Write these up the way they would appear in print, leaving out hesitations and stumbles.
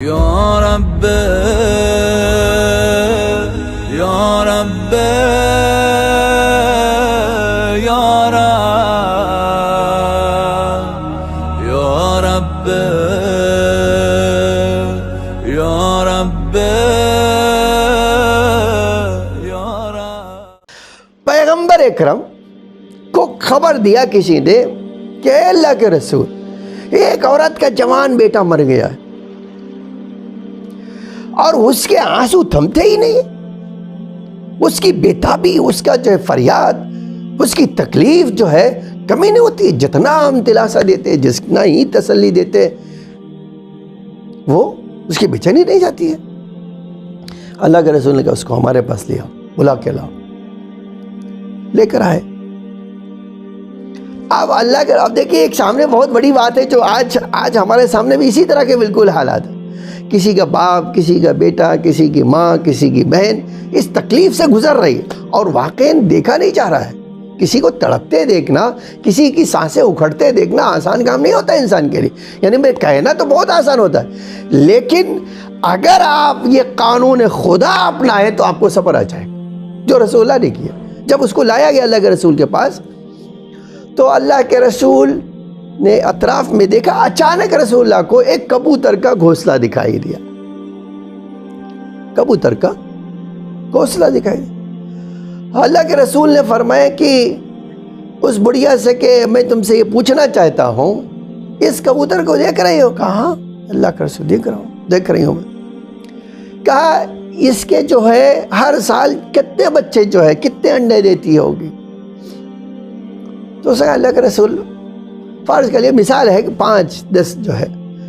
یا رب یا رب یا رب یا رب یا رب یا رب۔ پیغمبر اکرم کو خبر دیا کسی نے کہ اے اللہ کے رسول، ایک عورت کا جوان بیٹا مر گیا ہے اور اس کے آنسو تھمتے ہی نہیں، اس کی بےتابی، اس کا جو ہے فریاد، اس کی تکلیف جو ہے کمی نہیں ہوتی۔ جتنا ہم دلاسا دیتے، جتنا ہی تسلی دیتے، وہ اس کی بے چینی نہیں جاتی ہے۔ اللہ کے رسول نے کہا اس کو ہمارے پاس لیا، بلا کے لاؤ۔ لے کر آئے۔ اب دیکھیے ایک سامنے بہت بڑی بات ہے جو آج ہمارے سامنے بھی اسی طرح کے بالکل حالات ہیں۔ کسی کا باپ، کسی کا بیٹا، کسی کی ماں، کسی کی بہن اس تکلیف سے گزر رہی ہے اور واقعاً دیکھا نہیں جا رہا ہے۔ کسی کو تڑپتے دیکھنا، کسی کی سانسیں اکھڑتے دیکھنا آسان کام نہیں ہوتا انسان کے لیے۔ یعنی میں کہنا تو بہت آسان ہوتا ہے، لیکن اگر آپ یہ قانون خدا اپنائیں تو آپ کو صبر آ جائے، جو رسول اللہ نے کیا۔ جب اس کو لایا گیا اللہ کے رسول کے پاس تو اللہ کے رسول نے اطراف میں دیکھا، اچانک رسول اللہ کو ایک کبوتر کا گھونسلہ دکھائی دیا۔ کبوتر کا گھونسلہ دکھائی دیا۔ اللہ کے رسول نے فرمایا کہ اس بڑھیا سے کہ میں تم سے یہ پوچھنا چاہتا ہوں، اس کبوتر کو دیکھ رہی ہو؟ کہا اللہ کے رسول دیکھ رہی ہوں میں۔ کہا اس کے جو ہے ہر سال کتنے بچے جو ہے کتنے انڈے دیتی ہوگی؟ تو اس کا اللہ کے رسول فرض کے لیے مثال ہے کہ 5-10 جو ہے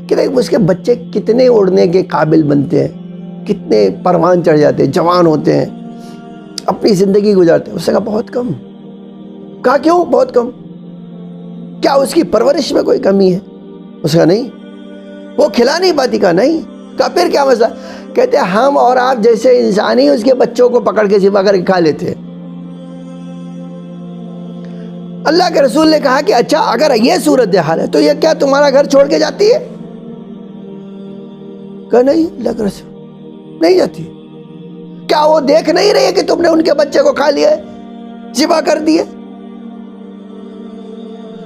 کہ اس کے بچے کتنے اڑنے کے قابل بنتے ہیں، کتنے پروان چڑھ جاتے ہیں، جوان ہوتے ہیں، اپنی زندگی گزارتے ہیں۔ اس نے کہا بہت کم۔ کہا کیوں بہت کم؟ کیا اس کی پرورش میں کوئی کمی ہے؟ اس کا نہیں، وہ کھلا نہیں پاتی۔ کہا نہیں۔ کہا پھر کیا مسئلہ؟ کہتے ہیں ہم اور آپ جیسے انسان ہی اس کے بچوں کو پکڑ کے ذبح کر کے کھا لیتے ہیں۔ اللہ کے رسول نے کہا کہ اچھا اگر یہ صورتحال ہے تو یہ کیا تمہارا گھر چھوڑ کے جاتی ہے؟ کہا نہیں اللہ کے رسول نہیں جاتی۔ کیا وہ دیکھ نہیں رہی ہے کہ تم نے ان کے بچے کو کھا لیا ہے، ذبح کر دیے؟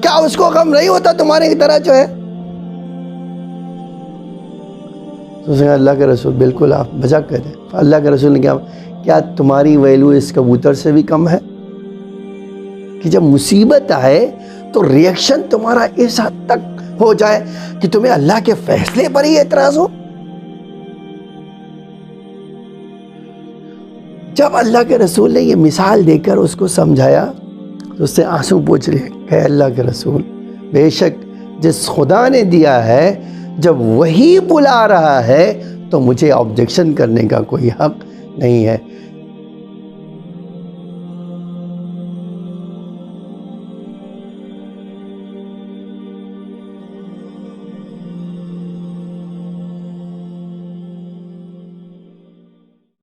کیا اس کو غم نہیں ہوتا تمہاری طرح جو ہے؟ اللہ کے رسول بالکل آپ مذاق کرتے ہیں۔ اللہ کے رسول نے کیا تمہاری ویلو اس کبوتر سے بھی کم ہے کہ جب مصیبت آئے تو ریئیکشن تمہارا اس حد تک ہو جائے کہ تمہیں اللہ کے فیصلے پر ہی اعتراض ہو؟ جب اللہ کے رسول نے یہ مثال دے کر اس کو سمجھایا تو اس سے آنسو پوچھ رہے کہ اللہ کے رسول، بے شک جس خدا نے دیا ہے جب وہی بلا رہا ہے تو مجھے آبجیکشن کرنے کا کوئی حق نہیں ہے۔